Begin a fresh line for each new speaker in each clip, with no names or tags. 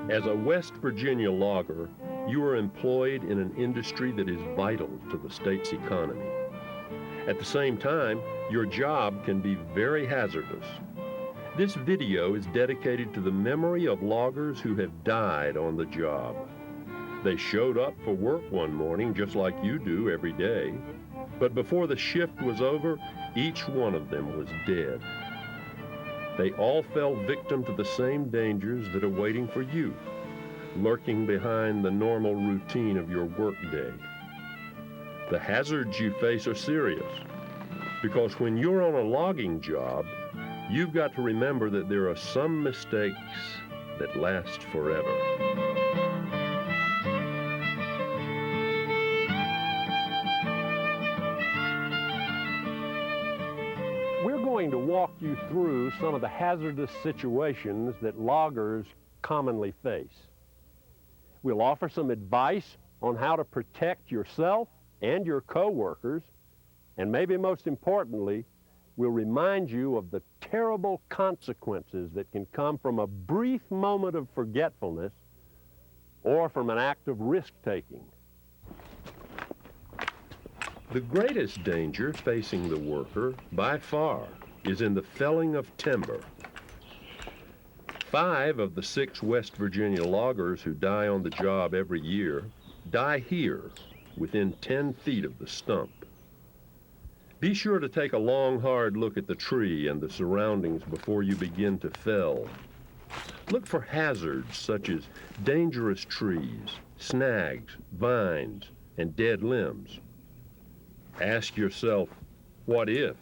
As a West Virginia logger, you are employed in an industry that is vital to the state's economy. At the same time, your job can be very hazardous. This video is dedicated to the memory of loggers who have died on the job. They showed up for work one morning just like you do every day, but before the shift was over, each one of them was dead. They all fell victim to the same dangers that are waiting for you, lurking behind the normal routine of your workday. The hazards you face are serious, because when you're on a logging job, you've got to remember that there are some mistakes that last forever. We're going to walk you through some of the hazardous situations that loggers commonly face. We'll offer some advice on how to protect yourself and your co-workers, and maybe most importantly, we'll remind you of the terrible consequences that can come from a brief moment of forgetfulness or from an act of risk-taking. The greatest danger facing the worker, by far, is in the felling of timber. 5 of the 6 West Virginia loggers who die on the job every year die here, within 10 feet of the stump. Be sure to take a long, hard look at the tree and the surroundings before you begin to fell. Look for hazards such as dangerous trees, snags, vines, and dead limbs. Ask yourself, what if?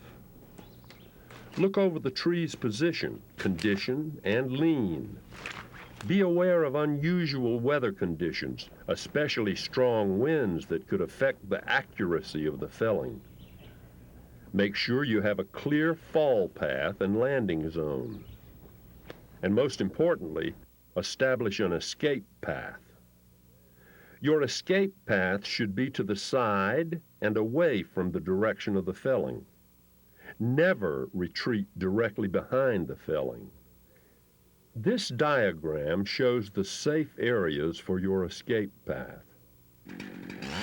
Look over the tree's position, condition, and lean. Be aware of unusual weather conditions, especially strong winds that could affect the accuracy of the felling. Make sure you have a clear fall path and landing zone. And most importantly, establish an escape path. Your escape path should be to the side and away from the direction of the felling. Never retreat directly behind the felling. This diagram shows the safe areas for your escape path.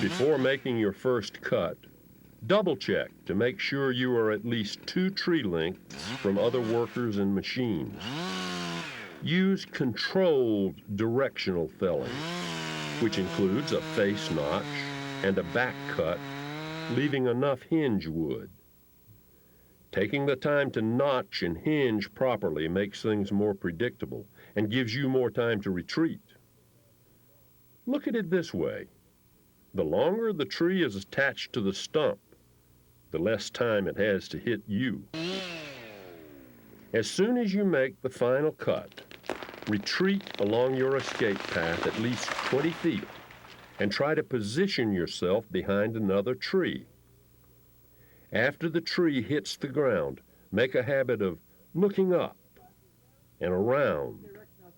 Before making your first cut, double-check to make sure you are at least 2 tree lengths from other workers and machines. Use controlled directional felling, which includes a face notch and a back cut, leaving enough hinge wood. Taking the time to notch and hinge properly makes things more predictable and gives you more time to retreat. Look at it this way. The longer the tree is attached to the stump, the less time it has to hit you. As soon as you make the final cut, retreat along your escape path at least 20 feet and try to position yourself behind another tree. After the tree hits the ground, make a habit of looking up and around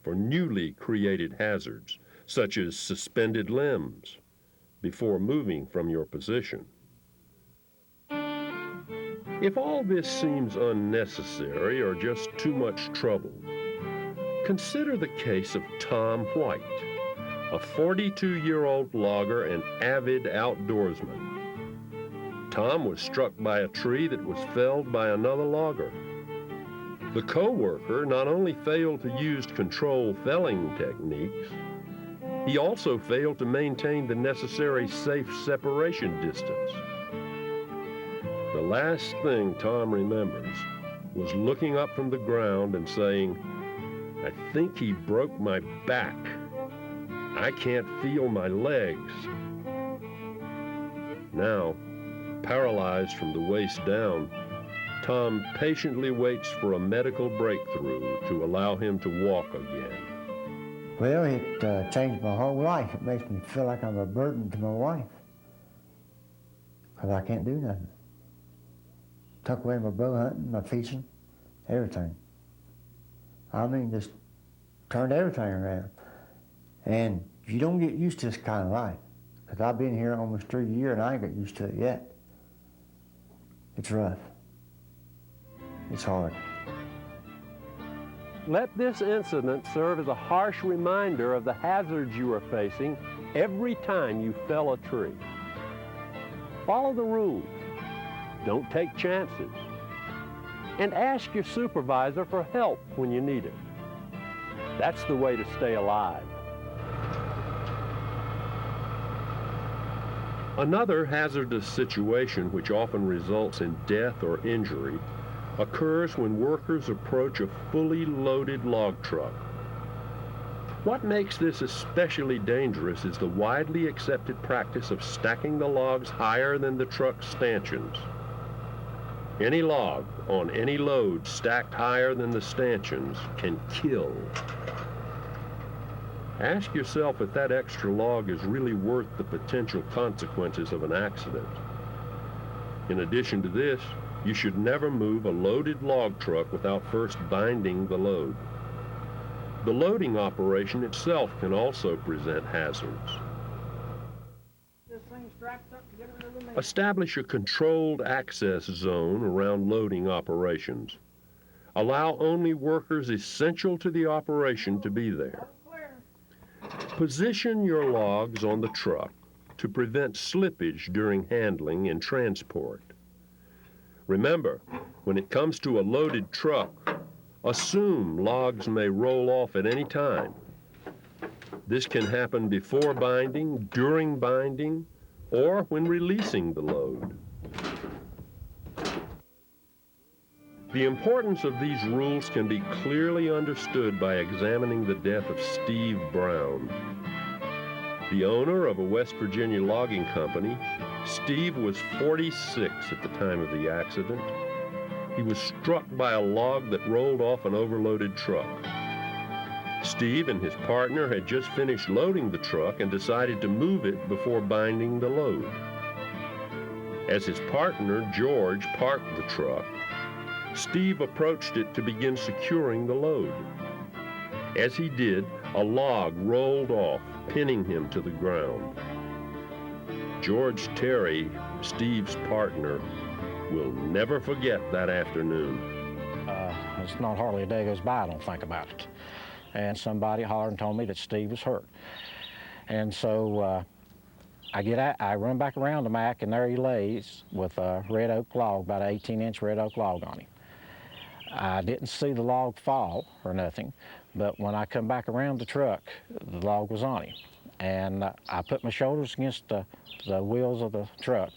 for newly created hazards, such as suspended limbs, before moving from your position. If all this seems unnecessary or just too much trouble, consider the case of Tom White, a 42-year-old logger and avid outdoorsman. Tom was struck by a tree that was felled by another logger. The co-worker not only failed to use controlled felling techniques, he also failed to maintain the necessary safe separation distance. The last thing Tom remembers was looking up from the ground and saying, "I think he broke my back. I can't feel my legs." Now, paralyzed from the waist down, Tom patiently waits for a medical breakthrough to allow him to walk again.
Well, it changed my whole life. It makes me feel like I'm a burden to my wife, because I can't do nothing. Took away my bow hunting, my fishing, everything. I mean, just turned everything around. And you don't get used to this kind of life, because I've been here almost 3 years and I ain't got used to it yet. It's rough. It's hard.
Let this incident serve as a harsh reminder of the hazards you are facing every time you fell a tree. Follow the rules. Don't take chances. And ask your supervisor for help when you need it. That's the way to stay alive. Another hazardous situation which often results in death or injury occurs when workers approach a fully loaded log truck. What makes this especially dangerous is the widely accepted practice of stacking the logs higher than the truck's stanchions. Any log on any load stacked higher than the stanchions can kill. Ask yourself if that extra log is really worth the potential consequences of an accident. In addition to this, you should never move a loaded log truck without first binding the load. The loading operation itself can also present hazards. Establish a controlled access zone around loading operations. Allow only workers essential to the operation to be there. Position your logs on the truck to prevent slippage during handling and transport. Remember, when it comes to a loaded truck, assume logs may roll off at any time. This can happen before binding, during binding, or when releasing the load. The importance of these rules can be clearly understood by examining the death of Steve Brown. The owner of a West Virginia logging company, Steve was 46 at the time of the accident. He was struck by a log that rolled off an overloaded truck. Steve and his partner had just finished loading the truck and decided to move it before binding the load. As his partner, George, parked the truck, Steve approached it to begin securing the load. As he did, a log rolled off, pinning him to the ground. George Terry, Steve's partner, will never forget that afternoon.
It's not hardly a day goes by I don't think about it. And somebody hollered and told me that Steve was hurt. And so I run back around to Mac, and there he lays with a red oak log, about an 18-inch red oak log on him. I didn't see the log fall or nothing, but when I come back around the truck, the log was on him. And I put my shoulders against the wheels of the truck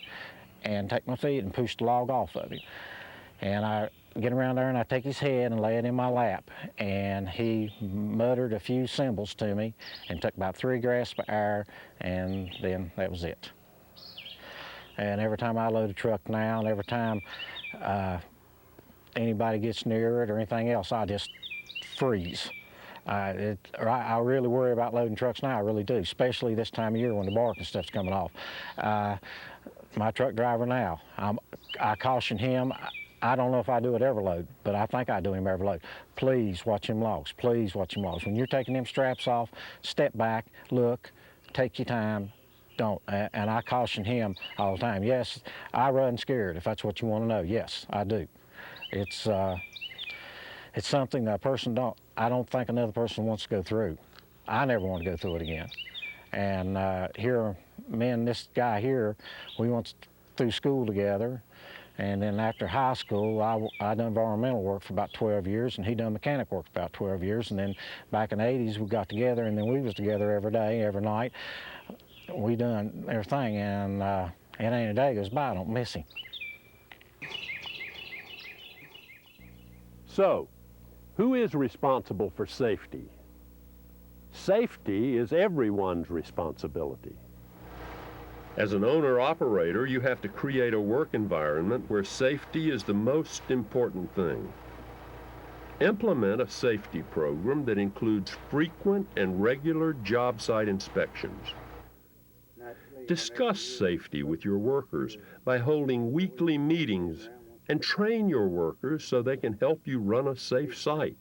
and take my feet and push the log off of him. And I get around there and I take his head and lay it in my lap. And he muttered a few symbols to me and took about 3 grasps of air, and then that was it. And every time I load a truck now, and every time anybody gets near it or anything else, I just freeze. I really worry about loading trucks now, I really do, especially this time of year when the bark and stuff's coming off. My truck driver now, I caution him. I don't know if I do it every load, but I think I do him every load. Please watch them logs, please watch them logs. When you're taking them straps off, step back, look, take your time, don't. And I caution him all the time. Yes, I run scared, if that's what you want to know. Yes, I do. It's something that I don't think another person wants to go through. I never want to go through it again. And here, me and this guy here, we went through school together. And then after high school, I done environmental work for about 12 years, and he done mechanic work for about 12 years. And then back in the 80s, we got together, and then we was together every day, every night. We done everything, and it ain't a day goes by I don't miss him.
So, who is responsible for safety? Safety is everyone's responsibility. As an owner-operator, you have to create a work environment where safety is the most important thing. Implement a safety program that includes frequent and regular job site inspections. Discuss safety with your workers by holding weekly meetings and train your workers so they can help you run a safe site.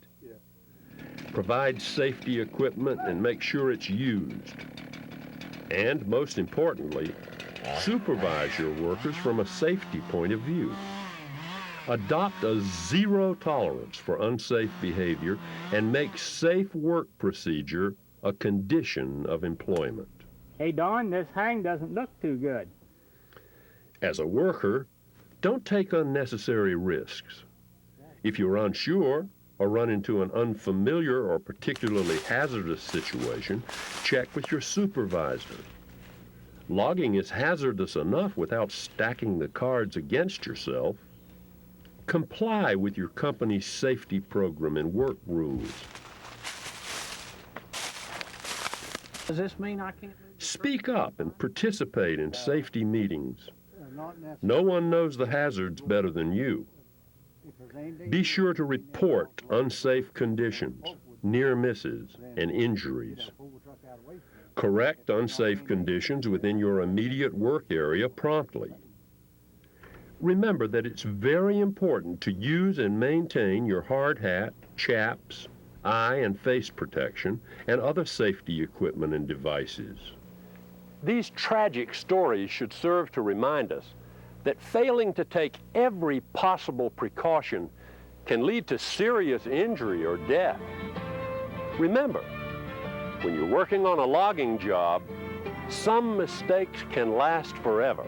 Provide safety equipment and make sure it's used. And most importantly, supervise your workers from a safety point of view. Adopt a zero tolerance for unsafe behavior and make safe work procedure a condition of employment.
Hey, Don, this hang doesn't look too good.
As a worker, don't take unnecessary risks. If you're unsure or run into an unfamiliar or particularly hazardous situation, check with your supervisor. Logging is hazardous enough without stacking the cards against yourself. Comply with your company's safety program and work rules.
Does this mean I can't?
Speak up and participate in safety meetings. No one knows the hazards better than you. Be sure to report unsafe conditions, near misses, and injuries. Correct unsafe conditions within your immediate work area promptly. Remember that it's very important to use and maintain your hard hat, chaps, eye and face protection, and other safety equipment and devices. These tragic stories should serve to remind us that failing to take every possible precaution can lead to serious injury or death. Remember, when you're working on a logging job, some mistakes can last forever.